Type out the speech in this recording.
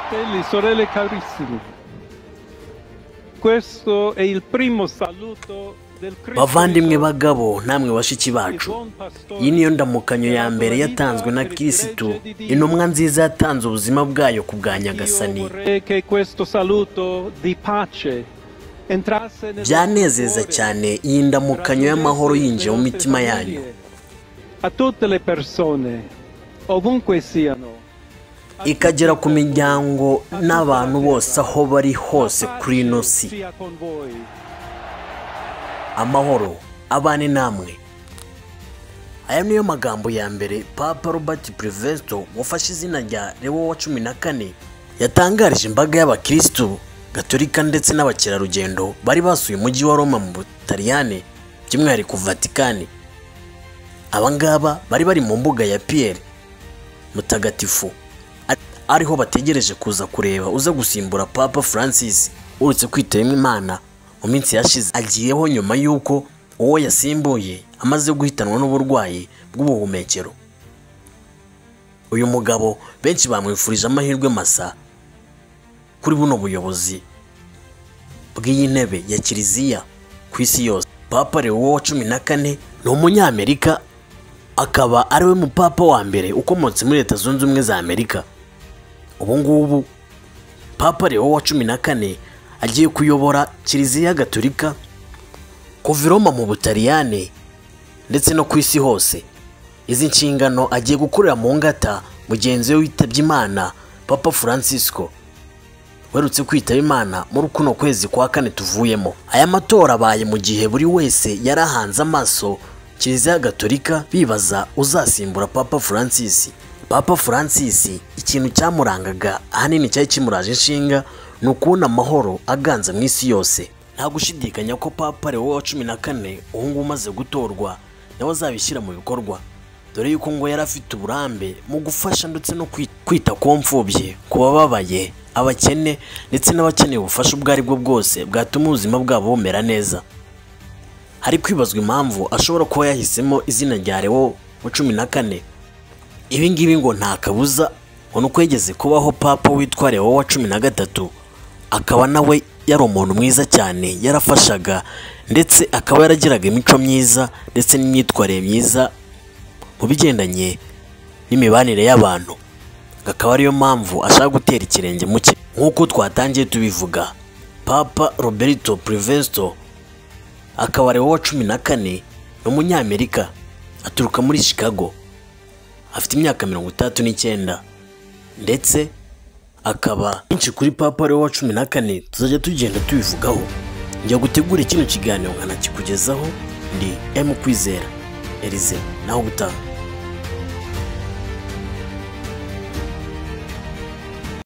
Fratelli, sorelle carissimi, questo è il primo saluto del Cristo. Bavandimwe bagabo namwe bashiki bacu, iyi niyo ndamukanyo ya mbere yatanzwe na Kristo, intumwa nziza yatanze ubuzima bwayo ku bwa Nyagasani. Byanezeza cyane iyi ndamukanyo y'amahoro yinjiye mu mitima yanyu. A tutte le persone, ovunque siano, ikagera ku miryango n'abantu bose aho bari hose kuri ino si. Amahoro abane namwe. Aya niyo magambo ya mbere Papa Robert Prevesto wafashe izina rya Leo wa 14 yatangarije imbaga y'abakristo Gatolika ndetse n'abakerarugendo bari basuye umujyi wa Roma mu Butaliyani, by'umwihariko Vatikani. Abangaba bari mu mbuga ya Pierre Mutagatifu, ariho bategereje kuza kureba uza gusimbura Papa Francis uretse kwitema Imana mu minsi yashize. Agiyeho nyuma yuko uwo yasimbuye amaze guhitanwa n'uburwayi bw'ubuhumekero. Uyu mugabo benshi bamwifurije amahirwe masa kuri buno buyobozi bw'iyi ntebe ya Kiliziya ku isi yose. Papa Leo wa 14 ni umunyamerika, akaba ariwe mupapa wa mbere ukomotse muri Leta Zunze Ubumwe za Amerika. Ubu ngubu Papa Leo wa 14 agiye kuyobora Kiliziya Gatolika kuva Roma mu Butaliyani ndetse no ku isi hose. Izi nshingano agiye gukorera mu ngata mugenzi we witabye Imana Papa Francisco werutse kwitaba Imana muri kuno kwezi kwa kane tuvuyemo. Aya matora abaye mu gihe buri wese yarahanze amaso Kiliziya Gatolika bibaza uzasimbura Papa Francis. Papa Francis ikintu cyamurangaga ahanini cyari kimuraje inshinga ni ukubona amahoro aganza mu isi yose. Nta gushidikanya ko Papa Leo wa 14 ubu umaze gutorwa nawe azabishyira mu bikorwa, dore yuko ngo yari afite uburambe mu gufasha ndetse no kwita ku mfubyi, ku bababaye, abakene ndetse n'abakeneye ubufasha ubwo ari bwo bwose bwatuma ubuzima bwabo bumera neza. Hari kwibazwa impamvu ashobora kuba yahisemo izina rya Leo wa 14. Ibi ngibi ngo nta kabuza uko yigeze kubaho Papa witwa Leo wa 13, akaba nawe yari umuntu mwiza cyane, yarafashaga ndetse akaba yaragiraga imico myiza ndetse n'imyitwarire myiza mu bigendanye n'imibanire y'abantu. Akaba ariyo mpamvu ashaka gutera ikirenge mu cye. Nk'uko twatangiye tubivuga, Papa Roberto Prevesto akaba Leo wa 14 ni umunyamerika, aturuka muri Chicago, afite imyaka 39 ndetse akaba inchi kuri Papa Leo wa 14 tuzajya tugenda tubivugaho. Njya gutegura kino kiganiro nkanakikugezaho ndi M Kwizera Elize, naho gutaha.